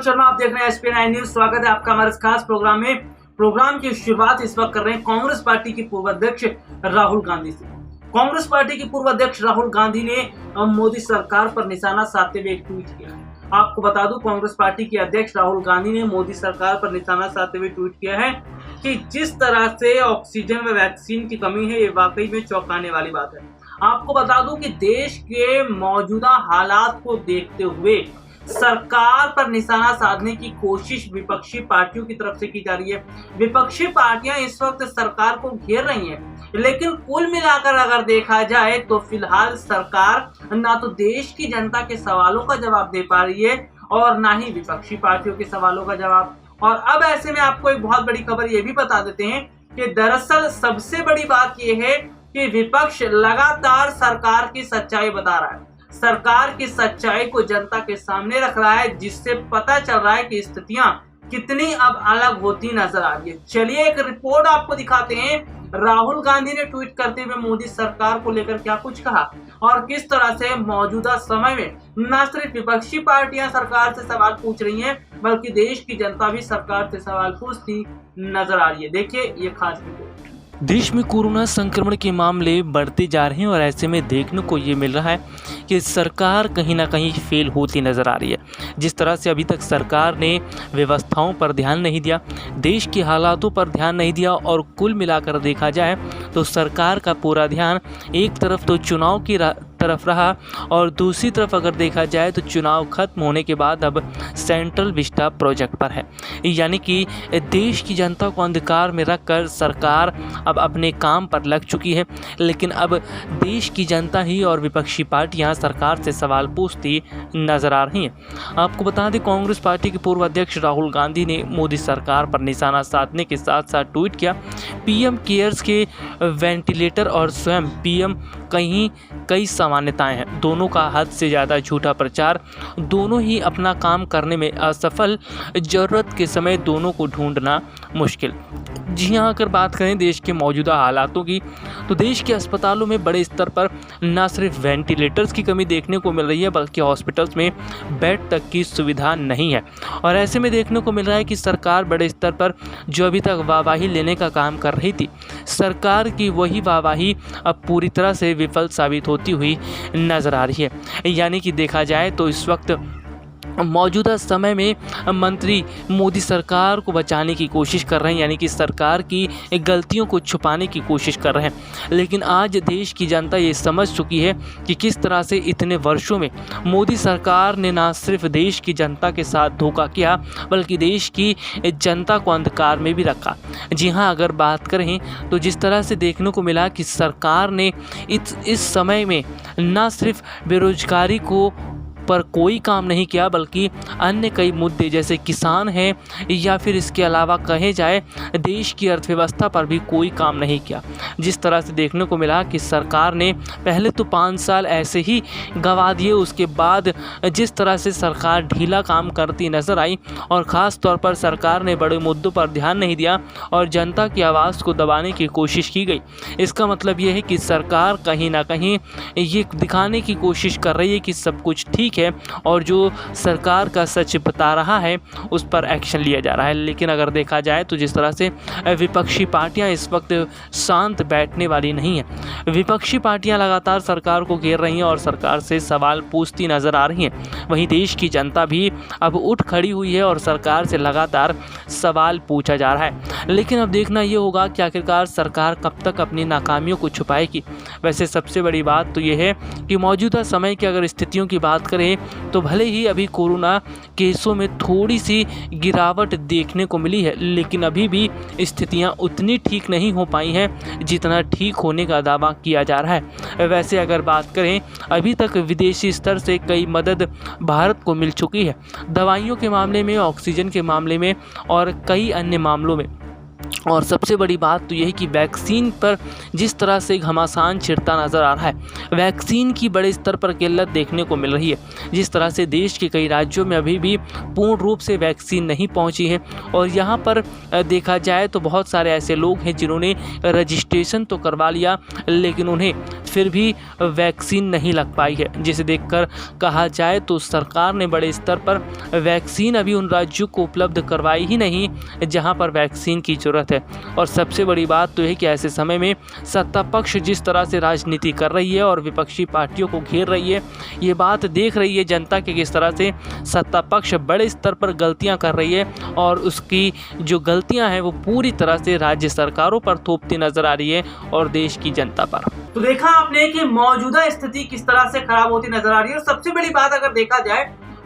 शर्मा, आप देख रहे हैं SP9 न्यूज। स्वागत है आपका हमारे इस खास प्रोग्राम में। प्रोग्राम की शुरुआत इस वक्त कर रहे हैं कांग्रेस पार्टी की पूर्व अध्यक्ष राहुल गांधी से। कांग्रेस पार्टी की पूर्व अध्यक्ष राहुल गांधी ने मोदी सरकार पर निशाना साधते हुए एक ट्वीट किया। आपको बता दूं, कांग्रेस पार्टी के अध्यक्ष राहुल गांधी ने मोदी सरकार पर निशाना साधते हुए ट्वीट किया है कि जिस तरह से ऑक्सीजन व वैक्सीन की कमी है, ये वाकई में चौंकाने वाली बात है। आपको बता दूं कि देश के मौजूदा हालात को देखते हुए सरकार पर निशाना साधने की कोशिश विपक्षी पार्टियों की तरफ से की जा रही है। विपक्षी पार्टियां इस वक्त सरकार को घेर रही हैं, लेकिन कुल मिलाकर अगर देखा जाए तो फिलहाल सरकार ना तो देश की जनता के सवालों का जवाब दे पा रही है और ना ही विपक्षी पार्टियों के सवालों का जवाब। और अब ऐसे में आपको एक बहुत बड़ी खबर ये भी बता देते हैं कि दरअसल सबसे बड़ी बात यह है कि विपक्ष लगातार सरकार की सच्चाई बता रहा है, सरकार की सच्चाई को जनता के सामने रख रहा है, जिससे पता चल रहा है कि स्थितियां कितनी अब अलग होती नजर आ रही है। चलिए एक रिपोर्ट आपको दिखाते हैं। राहुल गांधी ने ट्वीट करते हुए मोदी सरकार को लेकर क्या कुछ कहा और किस तरह से मौजूदा समय में न सिर्फ विपक्षी पार्टियां सरकार से सवाल पूछ रही हैं, बल्कि देश की जनता भी सरकार से सवाल पूछती नजर आ रही है। देखिए ये खास रिपोर्ट। देश में कोरोना संक्रमण के मामले बढ़ते जा रहे हैं और ऐसे में देखने को ये मिल रहा है कि सरकार कहीं ना कहीं फेल होती नज़र आ रही है। जिस तरह से अभी तक सरकार ने व्यवस्थाओं पर ध्यान नहीं दिया, देश के हालातों पर ध्यान नहीं दिया और कुल मिलाकर देखा जाए तो सरकार का पूरा ध्यान एक तरफ तो चुनाव की तरफ रहा और दूसरी तरफ अगर देखा जाए तो चुनाव खत्म होने के बाद अब सेंट्रल विस्टा प्रोजेक्ट पर है। यानी कि देश की जनता को अंधकार में रखकर सरकार अब अपने काम पर लग चुकी है, लेकिन अब देश की जनता ही और विपक्षी पार्टियां सरकार से सवाल पूछती नजर आ रही हैं। आपको बता दें, कांग्रेस पार्टी के पूर्व अध्यक्ष राहुल गांधी ने मोदी सरकार पर निशाना साधने के साथ साथ ट्वीट किया, पीएम केयर्स के वेंटिलेटर और स्वयं पीएम कई सामान्यताएं हैं, दोनों का हद से ज़्यादा झूठा प्रचार, दोनों ही अपना काम करने में असफल, ज़रूरत के समय दोनों को ढूंढना मुश्किल। जी हाँ, अगर बात करें देश के मौजूदा हालातों की तो देश के अस्पतालों में बड़े स्तर पर न सिर्फ वेंटिलेटर्स की कमी देखने को मिल रही है, बल्कि हॉस्पिटल्स में बेड तक की सुविधा नहीं है। और ऐसे में देखने को मिल रहा है कि सरकार बड़े स्तर पर जो अभी तक वाहवाही लेने का काम कर रही थी, सरकार की वही वाहवाही अब पूरी तरह से विफल साबित होती हुई नजर आ रही है। यानी कि देखा जाए तो इस वक्त मौजूदा समय में मंत्री मोदी सरकार को बचाने की कोशिश कर रहे हैं, यानी कि सरकार की गलतियों को छुपाने की कोशिश कर रहे हैं। लेकिन आज देश की जनता ये समझ चुकी है कि किस तरह से इतने वर्षों में मोदी सरकार ने ना सिर्फ देश की जनता के साथ धोखा किया, बल्कि देश की जनता को अंधकार में भी रखा। जी हाँ, अगर बात करें तो जिस तरह से देखने को मिला कि सरकार ने इस समय में ना सिर्फ बेरोजगारी को पर कोई काम नहीं किया, बल्कि अन्य कई मुद्दे जैसे किसान हैं या फिर इसके अलावा कहे जाए देश की अर्थव्यवस्था पर भी कोई काम नहीं किया। जिस तरह से देखने को मिला कि सरकार ने पहले तो 5 साल ऐसे ही गंवा दिए, उसके बाद जिस तरह से सरकार ढीला काम करती नज़र आई और ख़ास तौर पर सरकार ने बड़े मुद्दों पर ध्यान नहीं दिया और जनता की आवाज़ को दबाने की कोशिश की गई। इसका मतलब ये है कि सरकार कहीं ना कहीं ये दिखाने की कोशिश कर रही है कि सब कुछ ठीक है और जो सरकार का सच बता रहा है उस पर एक्शन लिया जा रहा है। लेकिन अगर देखा जाए तो जिस तरह से विपक्षी पार्टियां इस वक्त शांत बैठने वाली नहीं है, विपक्षी पार्टियां लगातार सरकार को घेर रही हैं और सरकार से सवाल पूछती नजर आ रही हैं। वहीं देश की जनता भी अब उठ खड़ी हुई है और सरकार से लगातार सवाल पूछा जा रहा है। लेकिन अब देखना ये होगा कि आखिरकार सरकार कब तक अपनी नाकामियों को छुपाएगी। वैसे सबसे बड़ी बात तो ये है कि मौजूदा समय की अगर स्थितियों की बात करें तो भले ही अभी कोरोना केसों में थोड़ी सी गिरावट देखने को मिली है, लेकिन अभी भी स्थितियां उतनी ठीक नहीं हो पाई हैं जितना ठीक होने का दावा किया जा रहा है। वैसे अगर बात करें, अभी तक विदेशी स्तर से कई मदद भारत को मिल चुकी है, दवाइयों के मामले में, ऑक्सीजन के मामले में और कई अन्य मामलों में। और सबसे बड़ी बात तो यह है कि वैक्सीन पर जिस तरह से घमासान छिड़ता नज़र आ रहा है, वैक्सीन की बड़े स्तर पर किल्लत देखने को मिल रही है। जिस तरह से देश के कई राज्यों में अभी भी पूर्ण रूप से वैक्सीन नहीं पहुंची है और यहां पर देखा जाए तो बहुत सारे ऐसे लोग हैं जिन्होंने रजिस्ट्रेशन तो करवा लिया लेकिन उन्हें फिर भी वैक्सीन नहीं लग पाई है, जिसे देखकर कहा जाए तो सरकार ने बड़े स्तर पर वैक्सीन अभी उन राज्यों को उपलब्ध करवाई ही नहीं जहां पर वैक्सीन की ज़रूरत है। और सबसे बड़ी बात तो है कि ऐसे समय में सत्ता पक्ष जिस तरह से राजनीति कर रही है और विपक्षी पार्टियों को घेर रही है, ये बात देख रही है जनता कि किस तरह से सत्ता पक्ष बड़े स्तर पर गलतियां कर रही है और उसकी जो गलतियां हैं वो पूरी तरह से राज्य सरकारों पर थोपती नजर आ रही है और देश की जनता पर। तो देखा आपने कि मौजूदा स्थिति किस तरह से खराब होती नजर आ रही है। और सबसे बड़ी बात अगर देखा जाए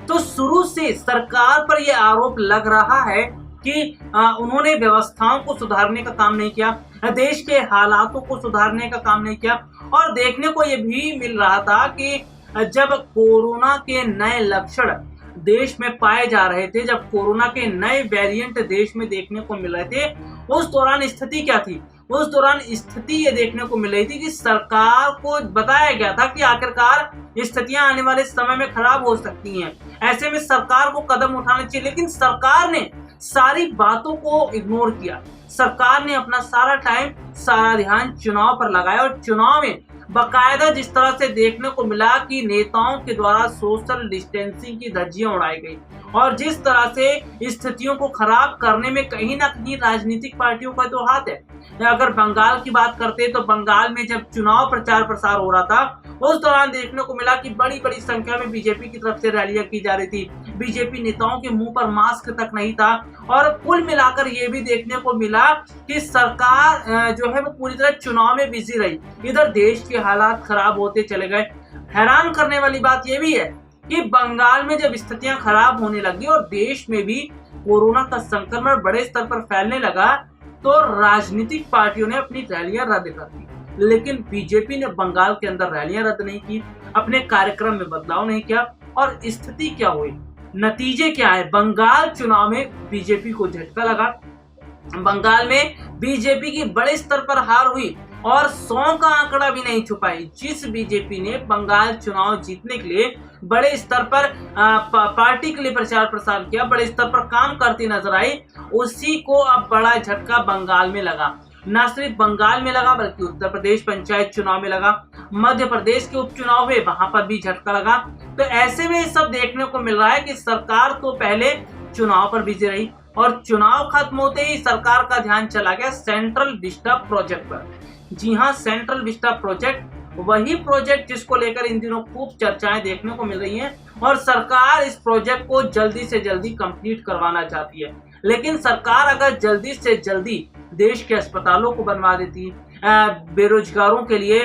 तो शुरू से सरकार पर यह आरोप लग रहा है कि उन्होंने व्यवस्थाओं को सुधारने का काम नहीं किया, देश के हालातों को सुधारने का काम नहीं किया। और देखने को यह भी मिल रहा था कि जब कोरोना के नए लक्षण देश में पाए जा रहे थे, जब कोरोना के नए वेरिएंट देश में देखने को मिल रहे थे, उस दौरान स्थिति क्या थी? उस दौरान स्थिति ये देखने को मिल रही थी कि सरकार को बताया गया था कि आखिरकार स्थितियां आने वाले समय में खराब हो सकती हैं, ऐसे में सरकार को कदम उठाना चाहिए। लेकिन सरकार ने सारी बातों को इग्नोर किया। सरकार ने अपना सारा टाइम, सारा ध्यान चुनाव पर लगाया और चुनाव में बाकायदा जिस तरह से देखने को मिला कि नेताओं के द्वारा सोशल डिस्टेंसिंग की धज्जियां उड़ाई गई और जिस तरह से स्थितियों को खराब करने में कहीं ना कहीं राजनीतिक पार्टियों का तो हाथ है। अगर बंगाल की बात करते तो बंगाल में जब चुनाव प्रचार प्रसार हो रहा था उस दौरान देखने को मिला कि बड़ी बड़ी संख्या में बीजेपी की तरफ से रैलियां की जा रही थी। बीजेपी नेताओं के मुंह पर मास्क तक नहीं था और कुल मिलाकर ये भी देखने को मिला कि सरकार जो है वो पूरी तरह चुनाव में बिजी रही। इधर देश के हालात खराब होते चले गए। हैरान करने वाली बात यह भी है कि बंगाल में जब स्थितियां खराब होने लगी और देश में भी कोरोना का संक्रमण बड़े स्तर पर फैलने लगा तो राजनीतिक पार्टियों ने अपनी रैलियां रद्द कर दी। लेकिन बीजेपी ने बंगाल के अंदर रैलियां रद्द नहीं की, अपने कार्यक्रम में बदलाव नहीं किया। और स्थिति क्या हुई, नतीजे क्या है? बंगाल चुनाव में बीजेपी को झटका लगा। बंगाल में बीजेपी की बड़े स्तर पर हार हुई और 100 का आंकड़ा भी नहीं छुपाई। जिस बीजेपी ने बंगाल चुनाव जीतने के लिए बड़े स्तर पर पार्टी के लिए प्रचार प्रसार किया, बड़े स्तर पर काम करती नजर आई, उसी को अब बड़ा झटका बंगाल में लगा। न सिर्फ बंगाल में लगा बल्कि उत्तर प्रदेश पंचायत चुनाव में लगा, मध्य प्रदेश के उपचुनाव हुए वहां पर भी झटका लगा। तो ऐसे में सब देखने को मिल रहा है कि सरकार तो पहले चुनाव पर बिजी रही और चुनाव खत्म होते ही सरकार का ध्यान चला गया सेंट्रल विस्टा प्रोजेक्ट पर। जी हाँ, सेंट्रल विस्टा प्रोजेक्ट वही प्रोजेक्ट जिसको लेकर इन दिनों खूब चर्चाएं देखने को मिल रही हैं और सरकार इस प्रोजेक्ट को जल्दी से जल्दी कंप्लीट करवाना चाहती है। लेकिन सरकार अगर जल्दी से जल्दी देश के अस्पतालों को बनवा देती, बेरोजगारों के लिए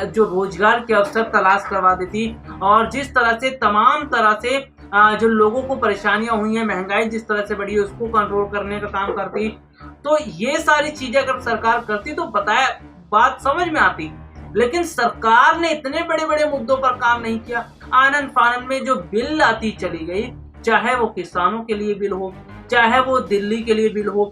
जो रोजगार के अवसर तलाश करवा देती और जिस तरह से तमाम तरह से जो लोगों को परेशानियां हुई हैं, महंगाई जिस तरह से बढ़ी है उसको कंट्रोल करने का काम करती, तो ये सारी चीजें अगर सरकार करती तो बताया बात समझ में आती। लेकिन सरकार ने इतने बड़े बड़े मुद्दों पर काम नहीं किया। आनन फानन में जो बिल लाती चली गई, चाहे वो किसानों के लिए बिल हो, चाहे वो दिल्ली के लिए बिल हो,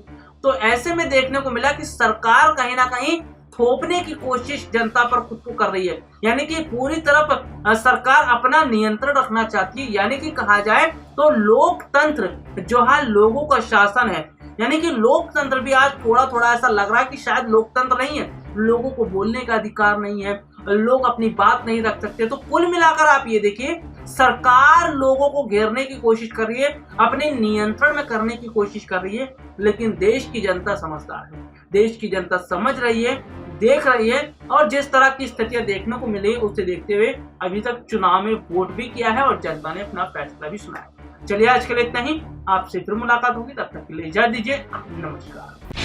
तो ऐसे में देखने को मिला कि सरकार कहीं ना कहीं थोपने की कोशिश जनता पर खुद को कर रही है। यानी कि पूरी तरफ सरकार अपना नियंत्रण रखना चाहती है। यानी कि कहा जाए तो लोकतंत्र जो है, लोगों का शासन है, यानी कि लोकतंत्र भी आज थोड़ा थोड़ा ऐसा लग रहा है कि शायद लोकतंत्र नहीं है। लोगों को बोलने का अधिकार नहीं है, लोग अपनी बात नहीं रख सकते। तो कुल मिलाकर आप ये देखिए, सरकार लोगों को घेरने की कोशिश कर रही है, अपने नियंत्रण में करने की कोशिश कर रही है। लेकिन देश की जनता समझदार है, देश की जनता समझ रही है, देख रही है और जिस तरह की स्थितियां देखने को मिली उसे देखते हुए अभी तक चुनाव में वोट भी किया है और जनता ने अपना फैसला भी सुनाया। चलिए आज के लिए इतना ही, आपसे फिर मुलाकात होगी, तब तक के लिए इजाजत दीजिए, नमस्कार।